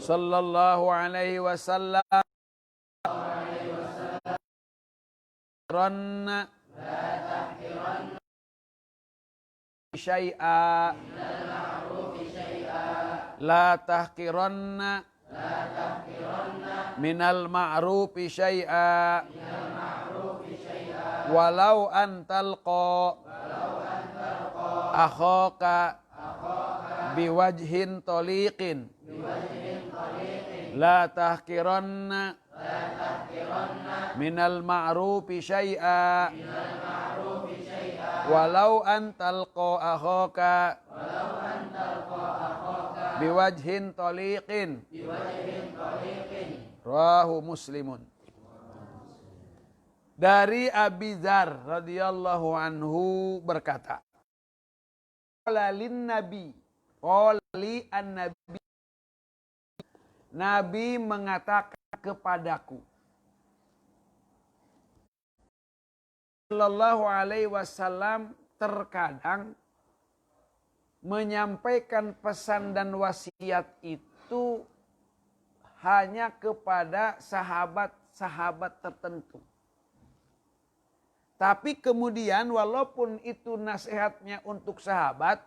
sallallahu alaihi wasallam ranna syai'a la tahqiranna minal ma'rufi syai'a walau antalqa akhaka biwajhin taliqin la tahqiranna minal ma'rufi syai'a walau antalqa akhaka biwajhin taliqin rawahu Muslimun. Dari Abi Dzar radhiyallahu anhu berkata, qala lin nabi, qala li an-nabi, Nabi mengatakan kepadaku, sallallahu alaihi wasallam terkadang menyampaikan pesan dan wasiat itu hanya kepada sahabat-sahabat tertentu. Tapi kemudian walaupun itu nasihatnya untuk sahabat,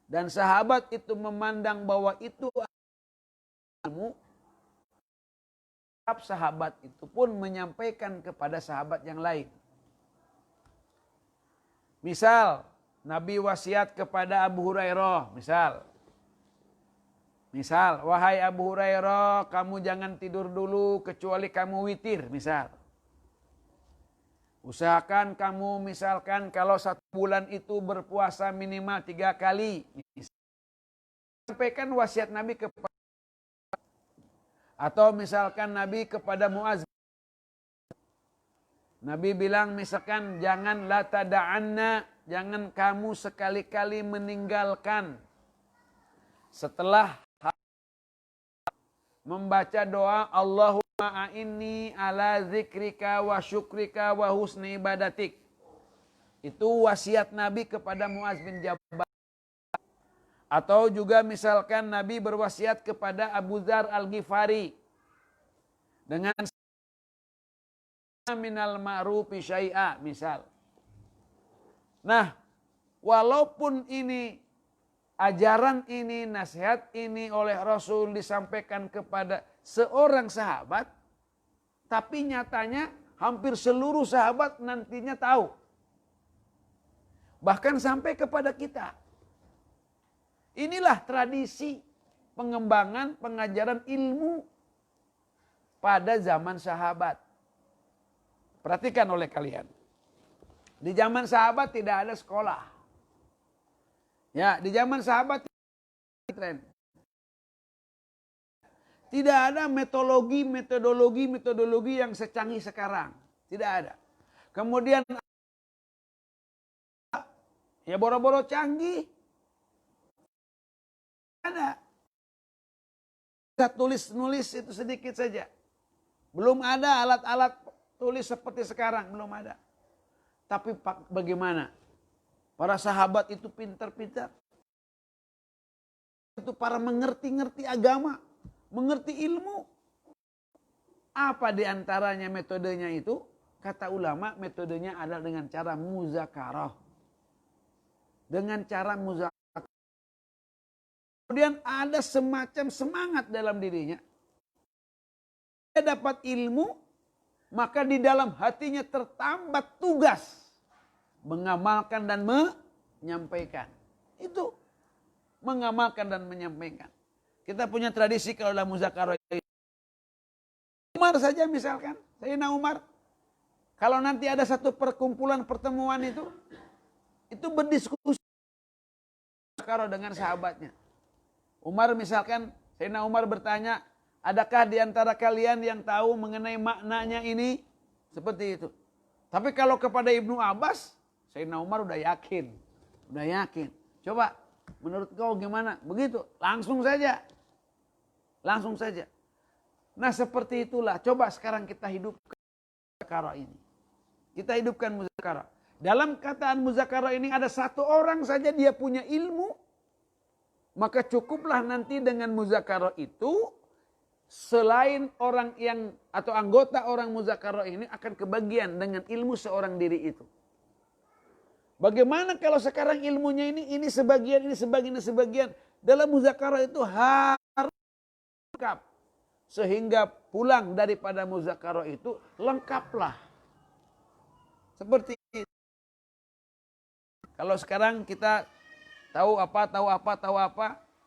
dan sahabat itu memandang bahwa itu ilmu, sahabat itu pun menyampaikan kepada sahabat yang lain. Misal, Nabi wasiat kepada Abu Hurairah, misal, wahai Abu Hurairah, kamu jangan tidur dulu kecuali kamu witir, misal. Usahakan kamu misalkan kalau 1 bulan itu berpuasa minimal 3 kali. Sampaikan wasiat Nabi kepada, atau misalkan Nabi kepada Muaz. Nabi bilang misalkan jangan la tada'anna, jangan kamu sekali-kali meninggalkan setelah membaca doa Allahumma a'inni ala zikrika wa syukrika wa husni ibadatik. Itu wasiat Nabi kepada Muaz bin Jabal. Atau juga misalkan Nabi berwasiat kepada Abu Dzar Al-Ghifari dengan minal ma'rufi syai'a, misal. Nah, walaupun ini ajaran ini, nasihat ini oleh Rasul disampaikan kepada seorang sahabat, tapi nyatanya hampir seluruh sahabat nantinya tahu. Bahkan sampai kepada kita. Inilah tradisi pengembangan pengajaran ilmu pada zaman sahabat. Perhatikan oleh kalian. Di zaman sahabat tidak ada sekolah. Ya, di zaman sahabat tidak ada metodologi yang secanggih sekarang. Tidak ada. Kemudian ya boro-boro canggih. Ada. Tulis-nulis itu sedikit saja. Belum ada alat-alat tulis seperti sekarang, belum ada. Tapi bagaimana? Para sahabat itu pintar-pintar. Itu para mengerti agama, mengerti ilmu. Apa diantaranya metodenya itu? Kata ulama, metodenya adalah dengan cara muzakarah. Dengan cara muzakarah. Kemudian ada semacam semangat dalam dirinya. Dia dapat ilmu, maka di dalam hatinya tertambat tugas mengamalkan dan menyampaikan. Itu mengamalkan dan menyampaikan. Kita punya tradisi kalau dalam muzakarah. Umar saja misalkan, Sayyidina Umar, kalau nanti ada satu perkumpulan pertemuan itu berdiskusi muzakarah dengan sahabatnya. Umar misalkan, Sayyidina Umar bertanya, adakah di antara kalian yang tahu mengenai maknanya ini? Seperti itu. Tapi kalau kepada Ibnu Abbas, Sayyidina Umar udah yakin. Coba, menurut kau gimana? Begitu, langsung saja. Nah seperti itulah, coba sekarang kita hidupkan muzakarah ini. Kita hidupkan muzakarah. Dalam kataan muzakarah ini ada satu orang saja dia punya ilmu, Maka cukuplah nanti dengan muzakarah itu, selain orang yang atau anggota orang muzakarah ini akan kebagian dengan ilmu seorang diri itu. Bagaimana kalau sekarang ilmunya ini sebagian, ini sebagian, ini sebagian. Dalam muzakarah itu harus lengkap. Sehingga pulang daripada muzakarah itu lengkaplah. Seperti itu. Kalau sekarang kita tahu apa,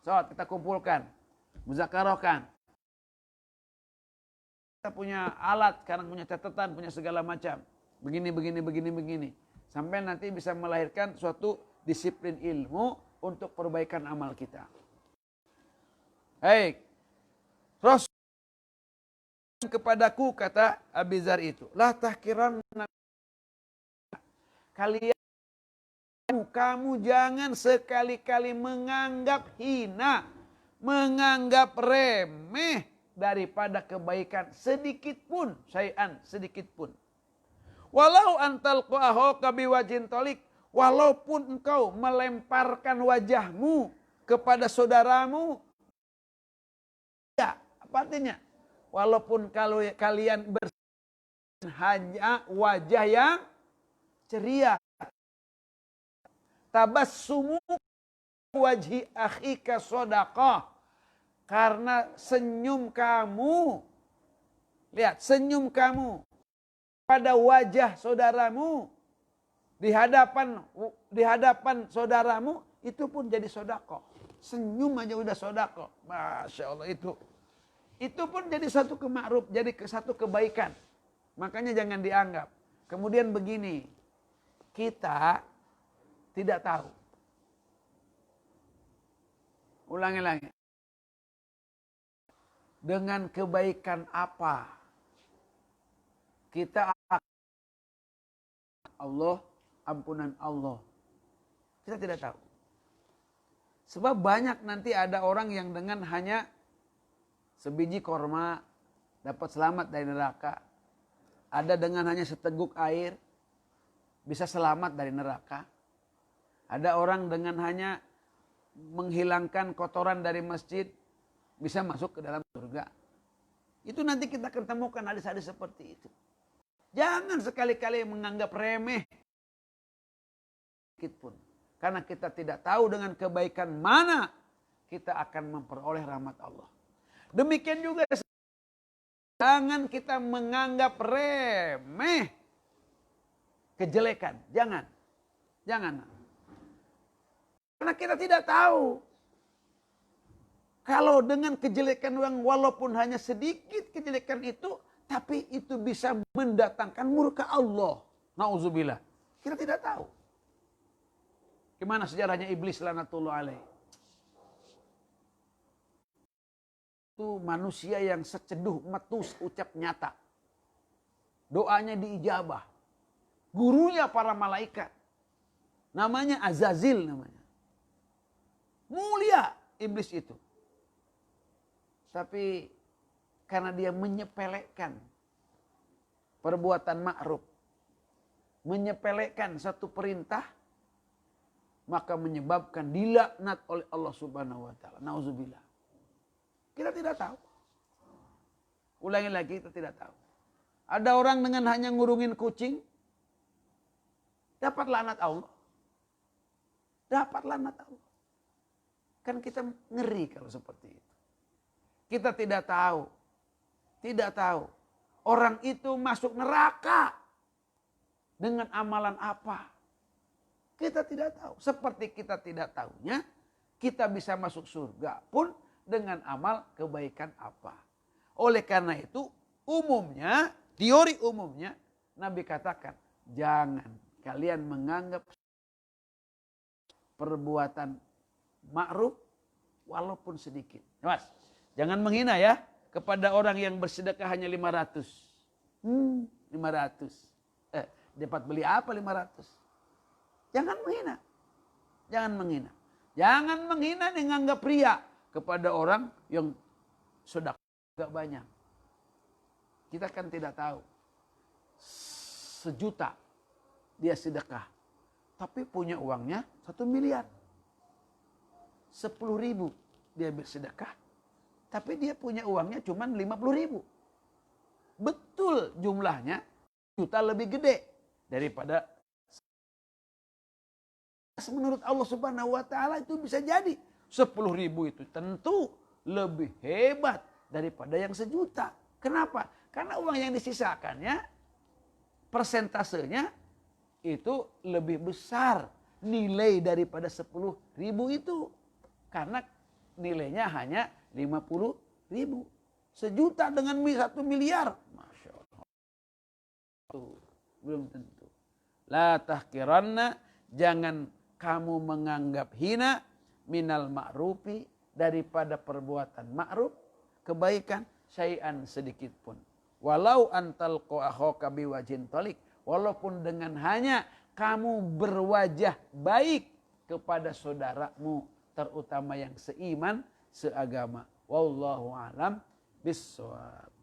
so kita kumpulkan, muzakarahkan. Kita punya alat, sekarang punya catatan, punya segala macam. Begini. Sampai nanti bisa melahirkan suatu disiplin ilmu untuk perbaikan amal kita. Baik. Rasul kepadaku, kata Abi Dzar itu, la tahkiranna, kamu jangan sekali-kali menganggap hina, menganggap remeh daripada kebaikan sedikit pun, syai'an sedikit pun. Walau antal qahoka biwajhin tolik, walaupun engkau melemparkan wajahmu kepada saudaramu, ya, apa artinya? Walaupun kalau kalian hanya wajah yang ceria, tabassumu wajhi akhika shadaqah, karena senyum kamu, lihat senyum kamu pada wajah saudaramu, di hadapan saudaramu, itu pun jadi sedekah. Senyum aja udah sedekah. Masya Allah, itu pun jadi satu kemakruf, jadi satu kebaikan. Makanya jangan dianggap. Kemudian begini, kita tidak tahu. Ulangi lagi. Dengan kebaikan apa kita Allah, ampunan Allah. Kita tidak tahu. Sebab banyak nanti ada orang yang dengan hanya sebiji korma dapat selamat dari neraka. Ada dengan hanya seteguk air bisa selamat dari neraka. Ada orang dengan hanya menghilangkan kotoran dari masjid bisa masuk ke dalam surga. Itu nanti kita ketemukan hadis-hadis seperti itu. Jangan sekali-kali menganggap remeh sedikit pun. Karena kita tidak tahu dengan kebaikan mana kita akan memperoleh rahmat Allah. Demikian juga jangan kita menganggap remeh kejelekan. Jangan. Karena kita tidak tahu. Kalau dengan kejelekan yang walaupun hanya sedikit kejelekan itu, tapi itu bisa mendatangkan murka Allah. Nauzubillah. Kita tidak tahu. Gimana sejarahnya iblis laknatullah alaih. Itu manusia yang seceduh, metus, ucap nyata. Doanya diijabah. Gurunya para malaikat. Namanya Azazil namanya. Mulia iblis itu. Tapi karena dia menyepelekan perbuatan ma'ruf, menyepelekan satu perintah, maka menyebabkan dilaknat oleh Allah Subhanahu wa taala. Nauzubillah. Kita tidak tahu. Ulangi lagi, kita tidak tahu. Ada orang dengan hanya ngurungin kucing dapat laknat Allah. Dapat laknat Allah. Kan kita ngeri kalau seperti itu. Kita tidak tahu. Tidak tahu. Orang itu masuk neraka dengan amalan apa? Kita tidak tahu. Seperti kita tidak tahunya, kita bisa masuk surga pun dengan amal kebaikan apa. Oleh karena itu, umumnya, teori umumnya, Nabi katakan, jangan kalian menganggap perbuatan ma'ruf walaupun sedikit. Mas, jangan menghina ya kepada orang yang bersedekah hanya 500. 500. Dapat beli apa 500? Jangan menghina. Jangan menghina. Jangan menghina dengan menganggap ria kepada orang yang sedekah gak banyak. Kita kan tidak tahu. 1 juta dia sedekah. Tapi punya uangnya 1 miliar. 10.000 dia bersedekah. Tapi dia punya uangnya cuma 50.000. Betul jumlahnya juta lebih gede daripada menurut Allah Subhanahu wa taala itu bisa jadi 10.000 itu tentu lebih hebat daripada yang sejuta. Kenapa? Karena uang yang disisakannya persentasenya itu lebih besar nilai daripada 10.000 itu. Karena nilainya hanya 50.000. Sejuta dengan 1 miliar. Masya Allah. Belum tentu. La tahkiranna, jangan kamu menganggap hina minal ma'rufi, daripada perbuatan ma'ruf, kebaikan, syai'an sedikit pun. Walau antal akhaka biwajhin thalik, walaupun dengan hanya kamu berwajah baik kepada saudaramu, terutama yang seiman, seagama. Wallahu a'lam bissawab.